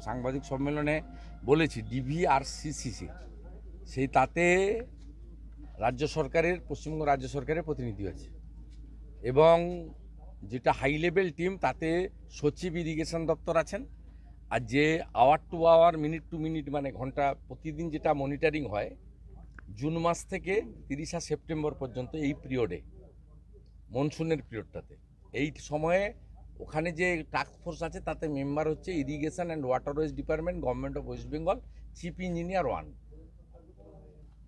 সাংবাদিক সম্মেলনে বলেছি ডিভিআরসিসি সেই তাতে রাজ্য সরকারের পশ্চিমবঙ্গ রাজ্য সরকারের প্রতিনিধি আছে এবং যেটা হাই লেভেল টিম তাতে সচিব ইরিগেশন দপ্তর আছেন আর যে hour to hour minute to minute মানে ঘন্টা প্রতিদিন যেটা মনিটরিং হয় জুন মাস থেকে 30 সেপ্টেম্বর পর্যন্ত এই পিরিয়ডে মনসুনের পিরিয়ডটাতে এই সময়ে ওখানে যে টাস্ক ফোর্স আছে তাতে মেম্বার হচ্ছে irrigation and waterways department government of West Bengal chief engineer 1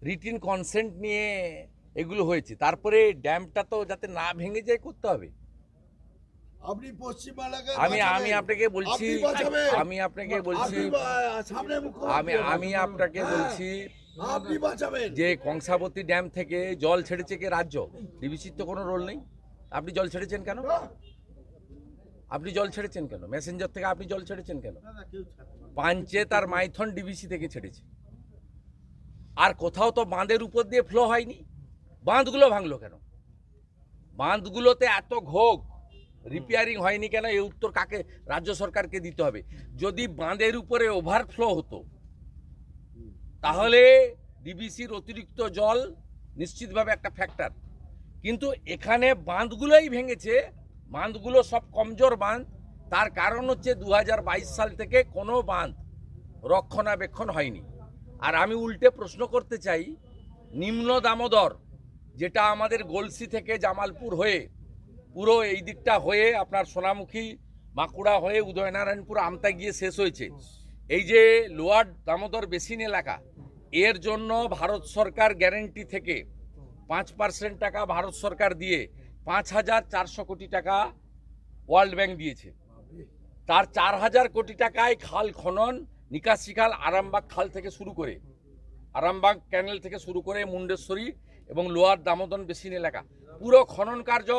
written consent নিয়ে এগুলো হয়েছে। তারপরে ড্যামটা তো যাতে না ভেঙে যায় করতে হবে। আপনি পশ্চিমবাংলাকে আমি আপনাকে বলছি আপনি বাঁচাবেন যে কংসাবতী ড্যাম থেকে জল ছেড়েছে কে? রাজ্য। ডিবিসির তো কোনো রোল নেই। আপনি জল ছেড়েছেন কেন? মেসেঞ্জার থেকে আপনি জল ছেড়েছেন কেন? পাঞ্চেত আর মাইথন ডিবিসি থেকে ছেড়েছে। আর কোথাও তো বাঁধের উপর দিয়ে ফ্লো হয়নি। বাঁধগুলো ভাঙলো কেন? বাঁধগুলোতে এত ঘোগ রিপেয়ারিং হয়নি কেন? এই উত্তর কাকে? রাজ্য সরকারকে দিতে হবে। যদি বাঁধের উপরে ওভারফ্লো হতো তাহলে ডিবিসির অতিরিক্ত জল নিশ্চিতভাবে একটা ফ্যাক্টর, কিন্তু এখানে বাঁধগুলোই ভেঙেছে। বাঁধগুলো সব কমজোর বাঁধ। তার কারণ হচ্ছে 2022 সাল থেকে কোনো বাঁধ রক্ষণাবেক্ষণ হয়নি। আর আমি উল্টে প্রশ্ন করতে চাই, নিম্ন দামোদর যেটা আমাদের গলসি থেকে জামালপুর হয়ে পুরো এই দিকটা হয়ে আপনার সোনামুখী বাঁকুড়া হয়ে উদয়নারায়ণপুর আমতা গিয়ে শেষ হয়েছে, এই যে লোয়ার দামোদর বেসিন এলাকা, এর জন্য ভারত সরকার গ্যারেন্টি থেকে 5% টাকা ভারত সরকার দিয়ে 5400 কোটি টাকা ওয়ার্ল্ড ব্যাংক দিয়েছে। তার 4000 কোটি টাকায় খাল খনন, নিকাশি খাল আরামবাগ খাল থেকে শুরু করে আরামবাগ ক্যানেল থেকে শুরু করে মুন্ডেশ্বরী এবং লোয়ার দামোদর বেসিন এলাকা পুরো খনন কার্য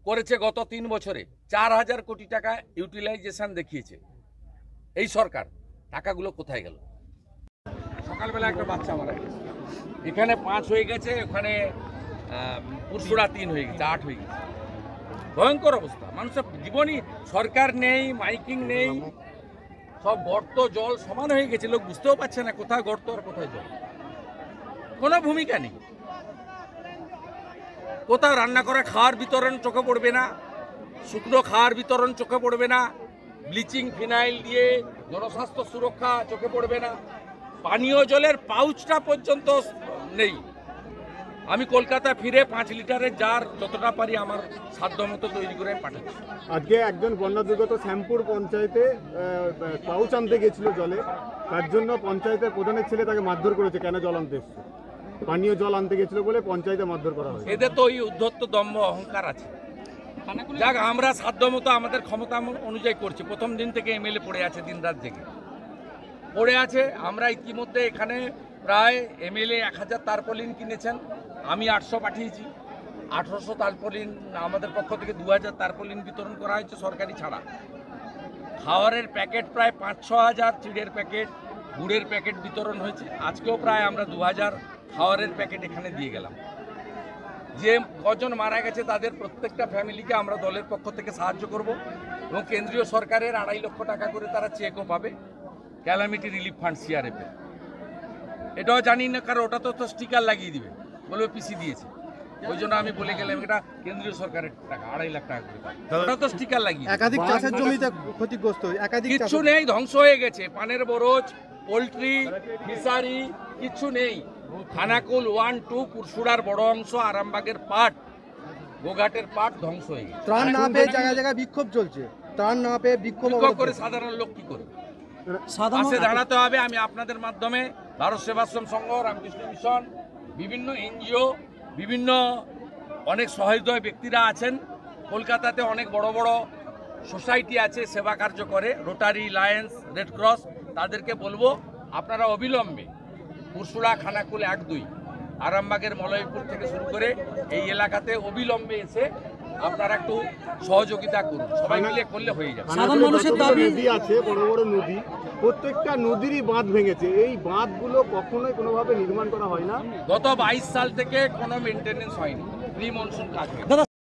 করেছে গত 3 বছরে। 4000 কোটি টাকা ইউটিলাইজেশন দেখিয়েছে এই সরকার। টাকাগুলো কোথায় গেল? সকালবেলা একটা বাচ্চা মারা গেছে, এখানে 5 হয়ে গেছে, ওখানে পুরসুরা 3 হয়ে গেছে, 8 হয়ে গেছে। ভয়ঙ্কর অবস্থা। মানুষের জীবনই, সরকার নেই, মাইকিং নেই, সব গর্ত জল সমান হয়ে গেছে। লোক বুঝতেও পারছে না কোথায় গর্ত আর কোথায় জল। কোনো ভূমিকা নেই। কোথাও রান্না করা খাওয়ার বিতরণ চোখে পড়বে না, শুকনো খাওয়ার বিতরণ চোখে পড়বে না, ব্লিচিং ফিনাইল দিয়ে জনস্বাস্থ্য সুরক্ষা চোখে পড়বে না, পানীয় জলের পাউচটা পর্যন্ত নেই। আমি কলকাতা ফিরে 5 লিটারের জার যতটা পারি আমার সাধ্য মতো তৈরি করে পাঠাচ্ছি। আজকে একজন বন্যা দুর্গত শ্যামপুর পঞ্চায়েতে পাউচ আনতে গেছিল জলে, তার জন্য পঞ্চায়েতের প্রধানের ছেলে তাকে মারধর করেছে। কেন? জল আনতে এসছে, পানীয় জল আনতে গেছিল বলে পঞ্চায়েতে মারধর করা হয়েছে। এদের তো ওই উদ্ধত্ত দম্ভ অহংকার আছে। যাক, আমরা সাধ্য মতো আমাদের ক্ষমতা অনুযায়ী করছি। প্রথম দিন থেকে এমএলএ পড়ে আছে, দিন রাত জেগে পড়ে আছে। আমরা ইতিমধ্যে এখানে প্রায় এমএলএ 1000 তারপলিন কিনেছেন, আমি 800 পাঠিয়েছি। 1800 তারপলিন আমাদের পক্ষ থেকে 2000 তারপলিন বিতরণ করা হয়েছে সরকারি ছাড়া। খাওয়ারের প্যাকেট প্রায় 5-6000, চিড়ের প্যাকেট, গুড়ের প্যাকেট বিতরণ হয়েছে। আজকেও প্রায় আমরা 2000 খাওয়ারের প্যাকেট এখানে দিয়ে গেলাম। যে কজন মারা গেছে তাদের প্রত্যেকটা ফ্যামিলিকে আমরা দলের পক্ষ থেকে সাহায্য করব এবং কেন্দ্রীয় সরকারের 2.5 লক্ষ টাকা করে তারা চেকও পাবে ক্যালামিটি রিলিফ ফান্ড সিআরএফ। এটাও জানি না, কারণ ওটা তো স্টিকার লাগিয়ে দিবে, বলবে পিসি দিয়েছে। ওই জন্য আমি বলে গেলাম এটা কেন্দ্রীয় সরকারের টাকা, 2.5 লাখ টাকা করে পাবে। ওটা তো স্টিকার লাগিয়ে একাধিক চাষের জমিতে ক্ষতিগ্রস্ত, কিচ্ছু নেই, ধ্বংস হয়ে গেছে। পানের বরজ, পোলট্রি, ফিশারি কিচ্ছু নেই। খানাকুল 1-2 পুরসুরার বড় অংশ, আরামবাগের পাট, গোঘাটের পাট ধ্বংস হয়ে গেছে। ত্রাণ না পেয়ে জায়গায় জায়গায় বিক্ষোভ চলছে। ত্রাণ না পেয়ে বিক্ষোভ করে সাধারণ লোক কি করে পাশে দাঁড়াতে হবে। আমি আপনাদের মাধ্যমে ভারত সেবাশ্রম সংঘ, রামকৃষ্ণ মিশন, বিভিন্ন এনজিও, বিভিন্ন অনেক সহৃদয় ব্যক্তিরা আছেন কলকাতাতে, অনেক বড় বড় সোসাইটি আছে সেবা কার্য করে, রোটারি, লায়ন্স, রেড ক্রস, তাদেরকে বলবো আপনারা অবিলম্বে পুরসুরা, খানাকুল 1-2, আরামবাগের মলয়পুর থেকে শুরু করে এই এলাকাতে অবিলম্বে এসে আপনারা একটু সহযোগিতা করুন। সবাই মিলে করলে হয়ে যাবে। সাধারণ মানুষের দাবি আছে, বড় বড় নদী, প্রত্যেকটা নদীরই বাঁধ ভেঙেছে। এই বাঁধগুলো কখনোই কোনোভাবে নির্মাণ করা হয় না। গত 22 সাল থেকে কোনো মেনটেনেন্স হয়নি, প্রি মনসুন কাজ।